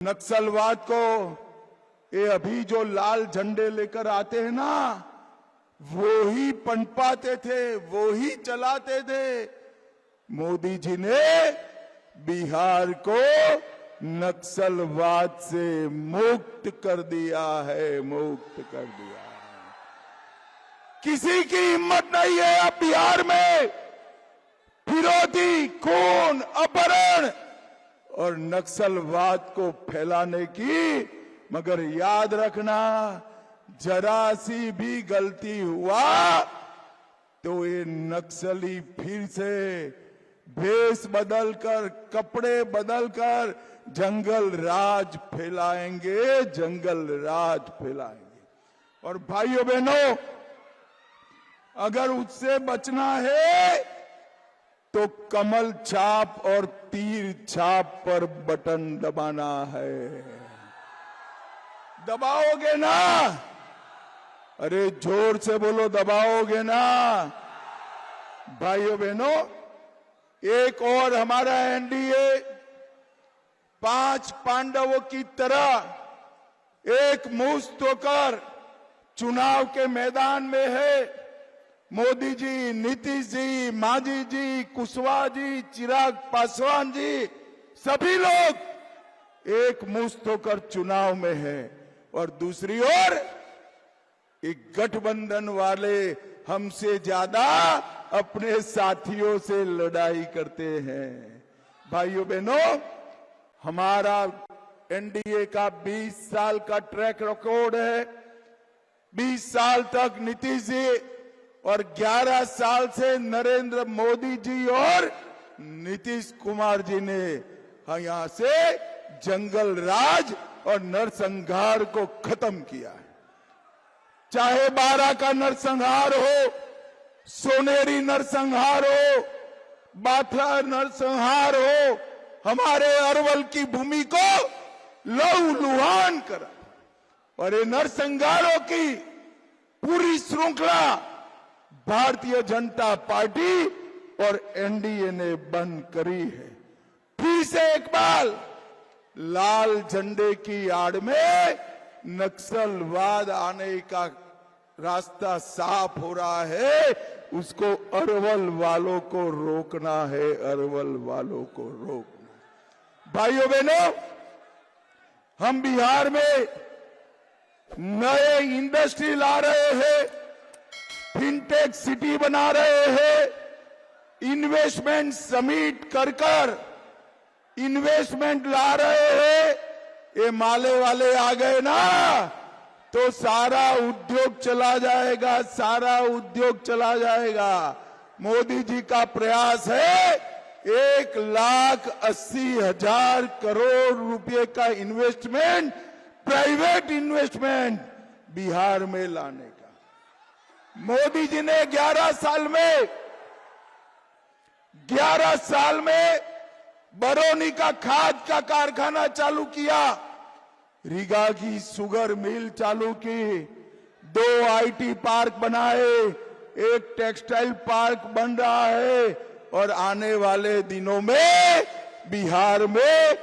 नक्सलवाद को ये अभी जो लाल झंडे लेकर आते हैं ना, वो ही पनपाते थे, वो ही चलाते थे। मोदी जी ने बिहार को नक्सलवाद से मुक्त कर दिया है, मुक्त कर दिया है। किसी की हिम्मत नहीं है अब बिहार में फिरौती, खून, अपहरण और नक्सलवाद को फैलाने की। मगर याद रखना, जरा सी भी गलती हुआ तो ये नक्सली फिर से भेष बदलकर, कपड़े बदलकर जंगल राज फैलाएंगे, जंगल राज फैलाएंगे। और भाइयों बहनों, अगर उससे बचना है तो कमल छाप और तीर छाप पर बटन दबाना है। दबाओगे ना? अरे जोर से बोलो, दबाओगे ना? भाइयों बहनों, एक और हमारा एनडीए 5 पांडवों की तरह एक मुश्त होकर चुनाव के मैदान में है। मोदी जी, नीतीश जी, मांझी जी, कुशवाहा जी, चिराग पासवान जी, सभी लोग एक मुश्त होकर चुनाव में हैं। और दूसरी ओर एक गठबंधन वाले हमसे ज्यादा अपने साथियों से लड़ाई करते हैं। भाइयों बहनों, हमारा एनडीए का 20 साल का ट्रैक रिकॉर्ड है। 20 साल तक नीतीश जी और 11 साल से नरेंद्र मोदी जी और नीतीश कुमार जी ने यहां से जंगल राज और नरसंहार को खत्म किया है। चाहे 12 का नरसंहार हो, सोनेरी नरसंहार हो, बाथरा नरसंहार हो, हमारे अरवल की भूमि को लहूलुहान करा। और ये नरसंहारों की पूरी श्रृंखला भारतीय जनता पार्टी और एनडीए ने बंद करी है। फिर से एक बार लाल झंडे की आड़ में नक्सलवाद आने का रास्ता साफ हो रहा है। उसको अरवल वालों को रोकना है, अरवल वालों को रोकना। भाइयों बहनों, हम बिहार में नए इंडस्ट्री ला रहे हैं, फिनटेक सिटी बना रहे हैं, इन्वेस्टमेंट समिट कर कर इन्वेस्टमेंट ला रहे हैं। ये माले वाले आ गए ना तो सारा उद्योग चला जाएगा, सारा उद्योग चला जाएगा। मोदी जी का प्रयास है 1,80,000 करोड़ रुपए का इन्वेस्टमेंट, प्राइवेट इन्वेस्टमेंट बिहार में लाने का। मोदी जी ने 11 साल में बरौनी का खाद का कारखाना चालू किया, रीगा की शुगर मिल चालू की, 2 आईटी पार्क बनाए, एक टेक्सटाइल पार्क बन रहा है। और आने वाले दिनों में बिहार में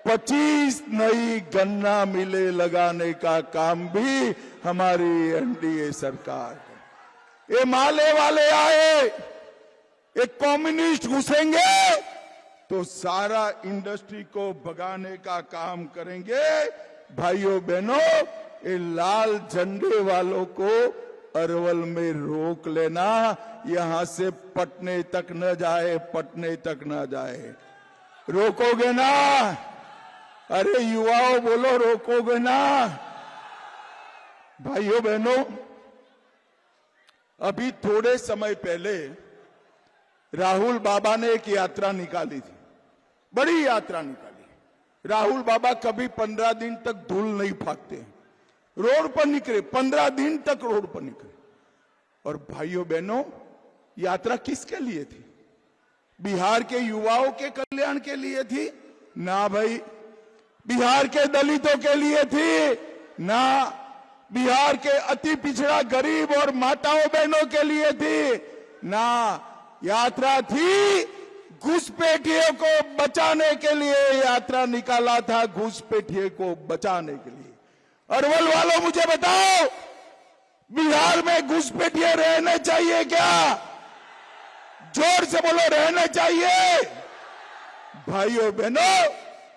25 नई गन्ना मिलें लगाने का काम भी हमारी एनडीए सरकार है। ये माले वाले आए, एक कम्युनिस्ट घुसेंगे तो सारा इंडस्ट्री को भगाने का काम करेंगे। भाइयों बहनों, ये लाल झंडे वालों को अरवल में रोक लेना, यहां से पटने तक न जाए, पटने तक न जाए। रोकोगे ना? अरे युवाओं बोलो, रोकोगे ना? भाइयों बहनों, अभी थोड़े समय पहले राहुल बाबा ने एक यात्रा निकाली थी, बड़ी यात्रा निकाली। राहुल बाबा कभी 15 दिन तक धूल नहीं फाकते, रोड पर निकले, 15 दिन तक रोड पर निकले। और भाइयों बहनों, यात्रा किसके लिए थी? बिहार के युवाओं के कल्याण के लिए थी? ना भाई। बिहार के दलितों के लिए थी? ना। बिहार के अति पिछड़ा गरीब और माताओं बहनों के लिए थी? ना। यात्रा थी घुसपैठियों को बचाने के लिए यात्रा निकाला था, घुसपैठियों को बचाने के लिए। अरवल वालों मुझे बताओ, बिहार में घुसपैठिए रहने चाहिए क्या? जोर से बोलो, रहने चाहिए? भाइयों बहनों,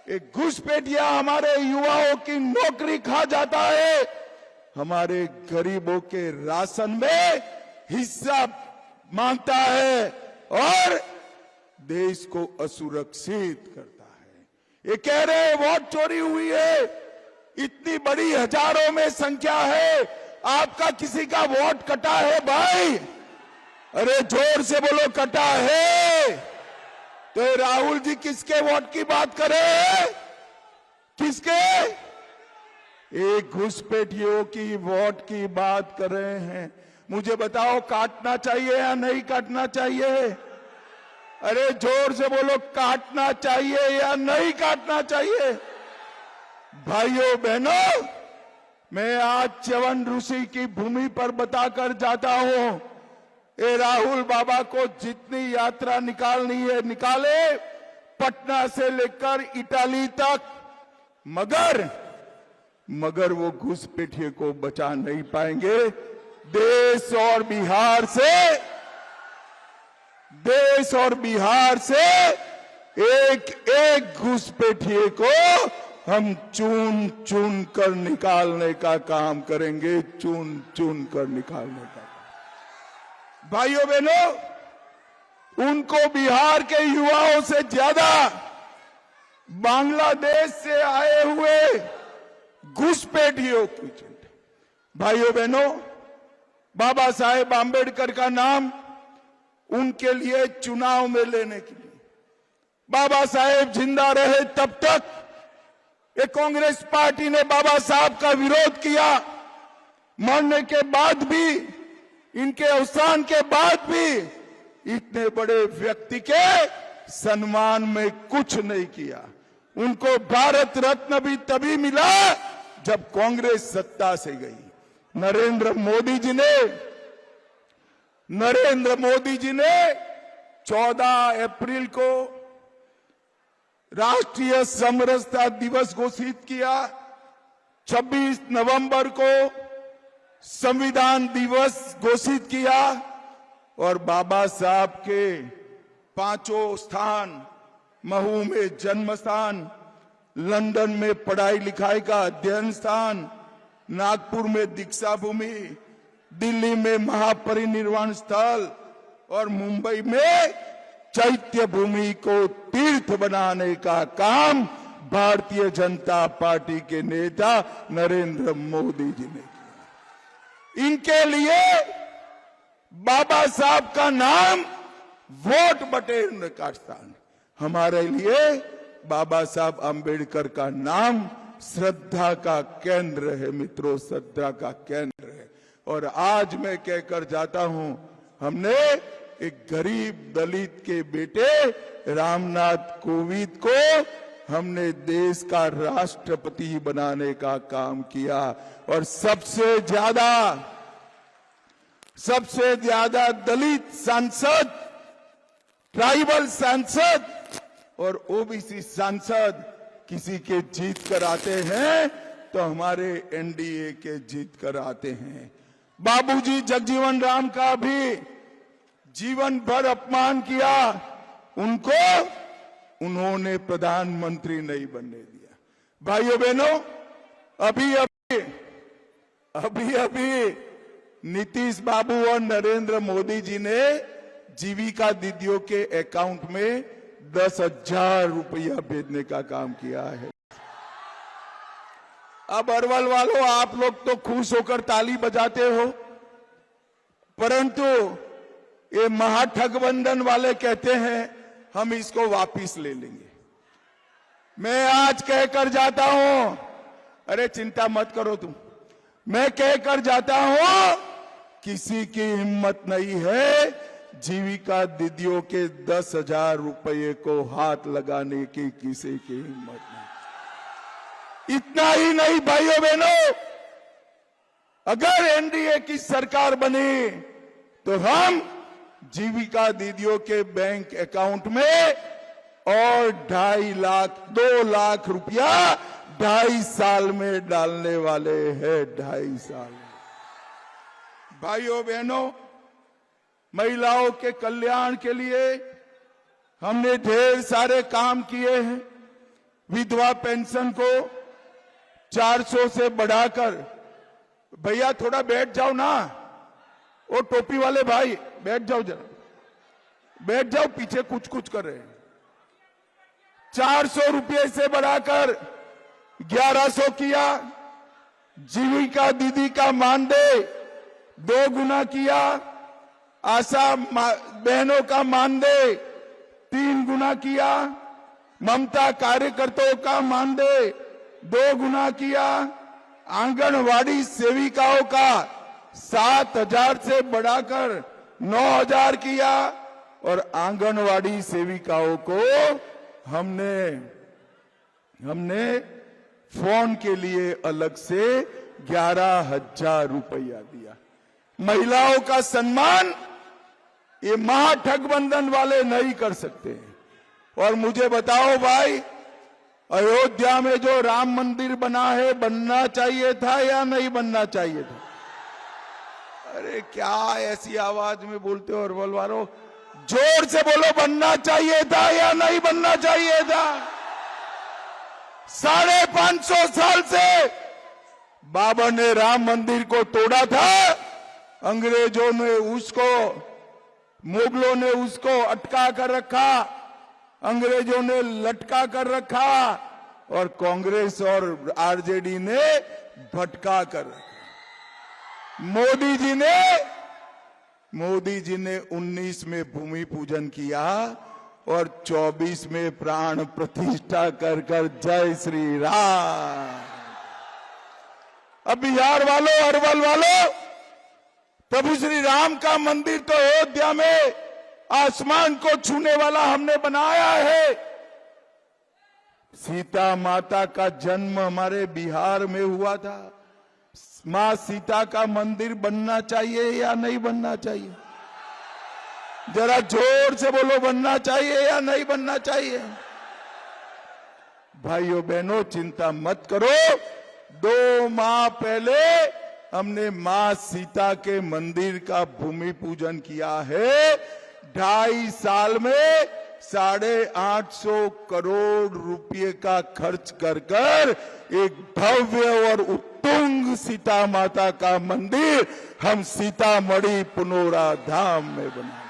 एक घुसपैठिया हमारे युवाओं की नौकरी खा जाता है, हमारे गरीबों के राशन में हिस्सा मांगता है और देश को असुरक्षित करता है। ये कह रहे हैं वोट चोरी हुई है, इतनी बड़ी हजारों में संख्या है, आपका किसी का वोट कटा है भाई? अरे जोर से बोलो, कटा है? तो राहुल जी किसके वोट की बात करे? किसके? एक घुसपैठियों की वोट की बात कर रहे हैं। मुझे बताओ, काटना चाहिए या नहीं काटना चाहिए? अरे जोर से बोलो, काटना चाहिए या नहीं काटना चाहिए? भाइयों बहनों, मैं आज च्यवन ऋषि की भूमि पर बताकर जाता हूं, ए राहुल बाबा को जितनी यात्रा निकालनी है निकाले, पटना से लेकर इटाली तक, मगर वो घुसपैठिए को बचा नहीं पाएंगे। देश और बिहार से एक एक घुसपैठिए को हम चुन चुन कर निकालने का काम करेंगे, चुन चुन कर निकालने का। भाइयों बहनों, उनको बिहार के युवाओं से ज्यादा बांग्लादेश से आए हुए घुसपैठियों की चिंता। भाइयों बहनों, बाबा साहेब आंबेडकर का नाम उनके लिए चुनाव में लेने के लिए, बाबा साहेब जिंदा रहे तब तक ये कांग्रेस पार्टी ने बाबा साहब का विरोध किया, मरने के बाद भी, इनके अवसान के बाद भी इतने बड़े व्यक्ति के सम्मान में कुछ नहीं किया। उनको भारत रत्न भी तभी मिला जब कांग्रेस सत्ता से गई। नरेंद्र मोदी जी ने 14 अप्रैल को राष्ट्रीय समरसता दिवस घोषित किया, 26 नवंबर को संविधान दिवस घोषित किया और बाबा साहब के 5 स्थान, महू में जन्म स्थान, लंदन में पढ़ाई लिखाई का अध्ययन स्थान, नागपुर में दीक्षा भूमि, दिल्ली में महापरिनिर्वाण स्थल और मुंबई में चैत्य भूमि को तीर्थ बनाने का काम भारतीय जनता पार्टी के नेता नरेंद्र मोदी जी ने किया। इनके लिए बाबा साहब का नाम वोट बटोरने का स्थान, हमारे लिए बाबा साहब आंबेडकर का नाम श्रद्धा का केंद्र है मित्रों, श्रद्धा का केंद्र है। और आज मैं कहकर जाता हूं, हमने एक गरीब दलित के बेटे रामनाथ कोविंद को हमने देश का राष्ट्रपति बनाने का काम किया और सबसे ज्यादा दलित सांसद, ट्राइबल सांसद और ओबीसी सांसद किसी के जीत कर आते हैं तो हमारे एनडीए के जीत कर आते हैं। बाबूजी जगजीवन राम का भी जीवन भर अपमान किया, उन्होंने प्रधानमंत्री नहीं बनने दिया। भाइयों बहनों, अभी नीतीश बाबू और नरेंद्र मोदी जी ने जीविका दीदियों के अकाउंट में 10,000 रुपया भेजने का काम किया है। अब अरवल वालों, आप लोग तो खुश होकर ताली बजाते हो, परंतु ये महाठगबंधन वाले कहते हैं हम इसको वापिस ले लेंगे। मैं आज कहकर जाता हूं, अरे चिंता मत करो तुम, मैं कहकर जाता हूं किसी की हिम्मत नहीं है जीविका दीदियों के 10,000 रुपये को हाथ लगाने की, किसी की हिम्मत नहीं। इतना ही नहीं भाइयों बहनों, अगर एनडीए की सरकार बनी तो हम जीविका दीदियों के बैंक अकाउंट में और 2 लाख रुपया 2.5 साल में डालने वाले हैं। 2.5 साल। भाइयों बहनों, महिलाओं के कल्याण के लिए हमने ढेर सारे काम किए हैं। विधवा पेंशन को 400 से बढ़ाकर, भैया थोड़ा बैठ जाओ ना, वो टोपी वाले भाई बैठ जाओ, जरा बैठ जाओ, पीछे कुछ कुछ कर रहे हैं। 400 रुपये से बढ़ाकर 1100 किया। जीविका दीदी का मानदेय 2 गुना किया। आशा बहनों का मानदेय 3 गुना किया। ममता कार्यकर्ताओं का मानदेय 2 गुना किया। आंगनवाड़ी सेविकाओं का 7,000 से बढ़ाकर 9,000 किया। और आंगनवाड़ी सेविकाओं को हमने फोन के लिए अलग से 11,000 रुपया दिया। महिलाओं का सम्मान ये महागठबंधन वाले नहीं कर सकते। और मुझे बताओ भाई, अयोध्या में जो राम मंदिर बना है, बनना चाहिए था या नहीं बनना चाहिए था? अरे क्या ऐसी आवाज में बोलते हो अरवल वालों? जोर से बोलो, बनना चाहिए था या नहीं बनना चाहिए था? 550 साल से बाबर ने राम मंदिर को तोड़ा था। अंग्रेजों ने उसको, मुगलों ने उसको अटका कर रखा, अंग्रेजों ने लटका कर रखा और कांग्रेस और आरजेडी ने भटका कर रखा। मोदी जी ने 19 में भूमि पूजन किया और 24 में प्राण प्रतिष्ठा कर जय श्री राम। अब बिहार वालों, अरवल वालों, प्रभु श्री राम का मंदिर तो अयोध्या में आसमान को छूने वाला हमने बनाया है। सीता माता का जन्म हमारे बिहार में हुआ था। मां सीता का मंदिर बनना चाहिए या नहीं बनना चाहिए? जरा जोर से बोलो, बनना चाहिए या नहीं बनना चाहिए? भाइयों बहनों, चिंता मत करो। 2 माह पहले हमने मां सीता के मंदिर का भूमि पूजन किया है। 2.5 साल में 850 करोड़ रुपए का खर्च कर एक भव्य और उत्तुंग सीता माता का मंदिर हम सीतामढ़ी पुनौरा धाम में बनाए।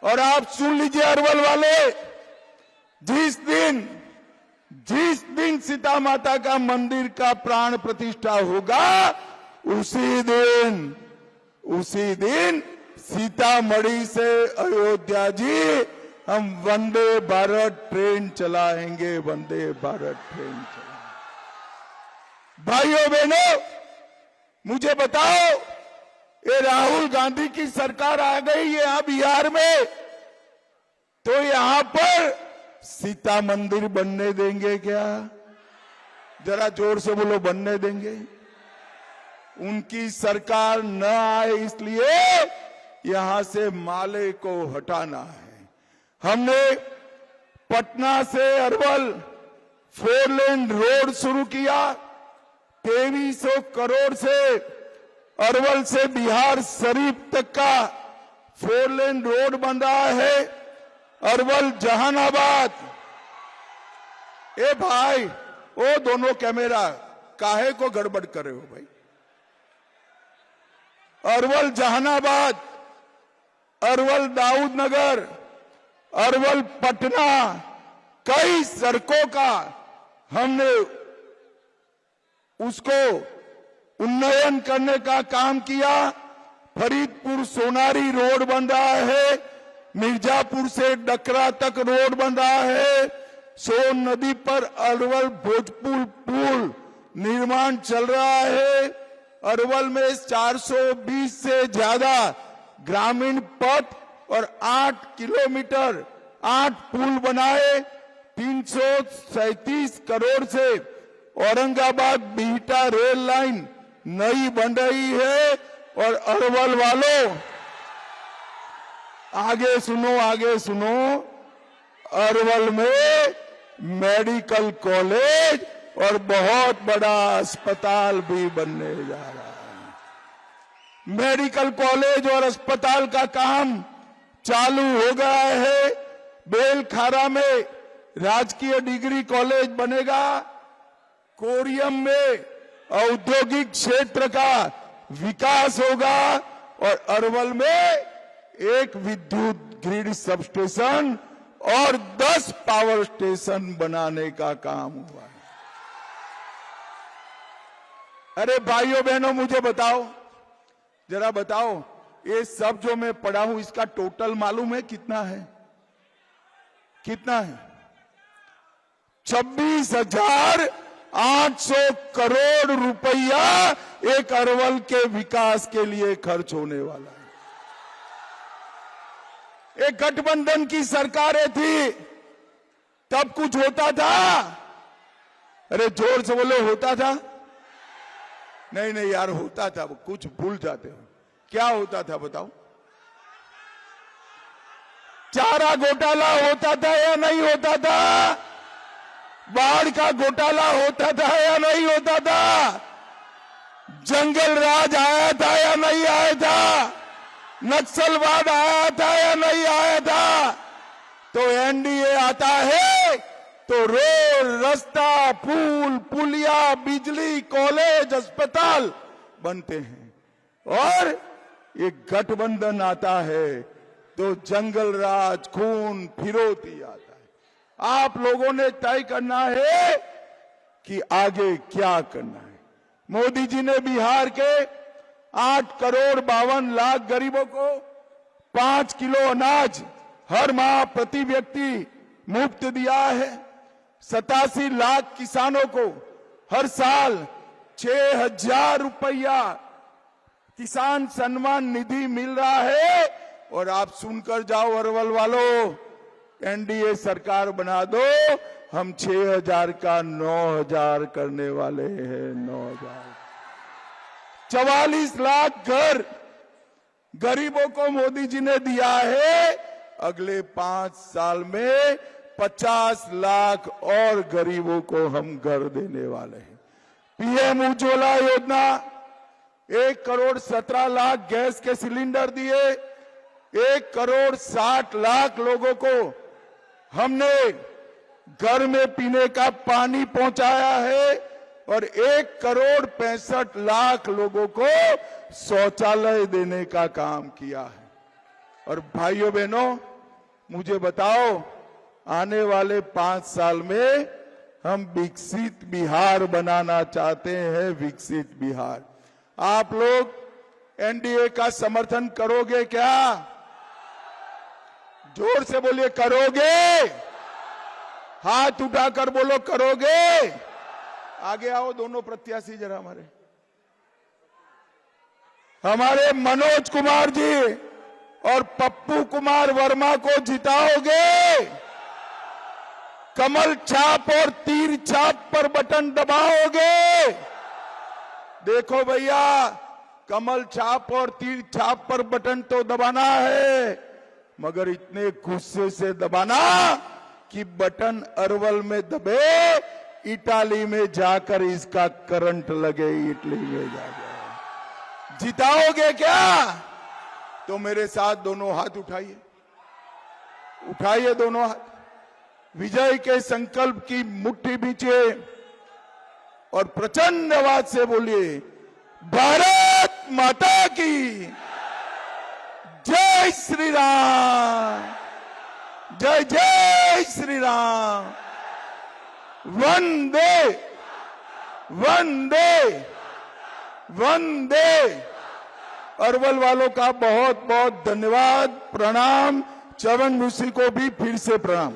और आप सुन लीजिए अरवल वाले, जिस दिन सीता माता का मंदिर का प्राण प्रतिष्ठा होगा, उसी दिन सीतामढ़ी से अयोध्या जी हम वंदे भारत ट्रेन चलाएंगे। वंदे भारत ट्रेन चलाएंगे। भाइयों बहनों, मुझे बताओ, ये राहुल गांधी की सरकार आ गई है यहां बिहार में, तो यहां पर सीता मंदिर बनने देंगे क्या? जरा जोर से बोलो, बनने देंगे? उनकी सरकार न आए इसलिए यहां से माले को हटाना है। हमने पटना से अरवल 4 लेन रोड शुरू किया। 2300 करोड़ से अरवल से बिहार शरीफ तक का 4 लेन रोड बन रहा है। अरवल जहानाबाद, ए भाई, वो दोनों कैमरा काहे को गड़बड़ कर रहे हो भाई? अरवल जहानाबाद, अरवल दाऊद नगर, अरवल पटना, कई सड़कों का हमने उसको उन्नयन करने का काम किया। फरीदपुर सोनारी रोड बन रहा है। मिर्जापुर से डकरा तक रोड बन रहा है। सोन नदी पर अरवल भोजपुर पुल निर्माण चल रहा है। अरवल में 420 से ज्यादा ग्रामीण पथ और 8 किलोमीटर 8 पुल बनाए। 337 करोड़ से औरंगाबाद बिहटा रेल लाइन नई बन रही है। और अरवल वालों, आगे सुनो, अरवल में मेडिकल कॉलेज और बहुत बड़ा अस्पताल भी बनने जा रहा है। मेडिकल कॉलेज और अस्पताल का काम चालू हो गया है। बेलखारा में राजकीय डिग्री कॉलेज बनेगा। कोरियम में औद्योगिक क्षेत्र का विकास होगा और अरवल में एक विद्युत ग्रिड सबस्टेशन और 10 पावर स्टेशन बनाने का काम हुआ है। अरे भाइयों बहनों, मुझे बताओ, जरा बताओ, ये सब जो मैं पढ़ा हूं इसका टोटल मालूम है कितना है? कितना है? 26,800 करोड़ रुपया एक अरवल के विकास के लिए खर्च होने वाला है। एक गठबंधन की सरकारें थी, तब कुछ होता था? अरे जोर से बोलो, होता था? नहीं यार, होता था। कुछ भूल जाते हो। क्या होता था बताओ? चारा घोटाला होता था या नहीं होता था? बाढ़ का घोटाला होता था या नहीं होता था? जंगल राज आया था या नहीं आया था? नक्सलवाद आया था या नहीं आया था? तो एनडीए आता है तो रोड, रास्ता, पुल, पुलिया, बिजली, कॉलेज, अस्पताल बनते हैं। और एक गठबंधन आता है तो जंगल राज, खून, फिरौती आता है। आप लोगों ने तय करना है कि आगे क्या करना है। मोदी जी ने बिहार के 8,52,00,000 गरीबों को 5 किलो अनाज हर माह प्रति व्यक्ति मुफ्त दिया है। 87 लाख किसानों को हर साल 6,000 रुपया किसान सम्मान निधि मिल रहा है। और आप सुनकर जाओ अरवल वालों, एनडीए सरकार बना दो, हम 6,000 का 9,000 करने वाले हैं। 9,000। 44 लाख घर गरीबों को मोदी जी ने दिया है। अगले 5 साल में 50 लाख और गरीबों को हम घर देने वाले हैं। पीएम उज्ज्वला योजना 1,17,00,000 गैस के सिलेंडर दिए। 1,60,00,000 लोगों को हमने घर में पीने का पानी पहुंचाया है और 1,65,00,000 लोगों को शौचालय देने का काम किया है। और भाइयों बहनों, मुझे बताओ, आने वाले 5 साल में हम विकसित बिहार बनाना चाहते हैं। विकसित बिहार। आप लोग एनडीए का समर्थन करोगे क्या? जोर से बोलिए, करोगे? हाथ उठाकर बोलो, करोगे? आगे आओ दोनों प्रत्याशी जरा। हमारे मनोज कुमार जी और पप्पू कुमार वर्मा को जिताओगे? कमल छाप और तीर छाप पर बटन दबाओगे? देखो भैया, कमल छाप और तीर छाप पर बटन तो दबाना है, मगर इतने गुस्से से दबाना कि बटन अरवल में दबे, इटाली में जाकर इसका करंट लगे। इटली में जाकर जिताओगे क्या? तो मेरे साथ दोनों हाथ उठाइए, उठाइए दोनों हाथ। विजय के संकल्प की मुट्ठी बींचिए और प्रचंड आवाज से बोलिए, भारत माता की जय श्री राम, जय जय श्री राम, वंदे वंदे वंदे। अरवल वालों का बहुत बहुत धन्यवाद, प्रणाम। चवन ऋषि को भी फिर से प्रणाम।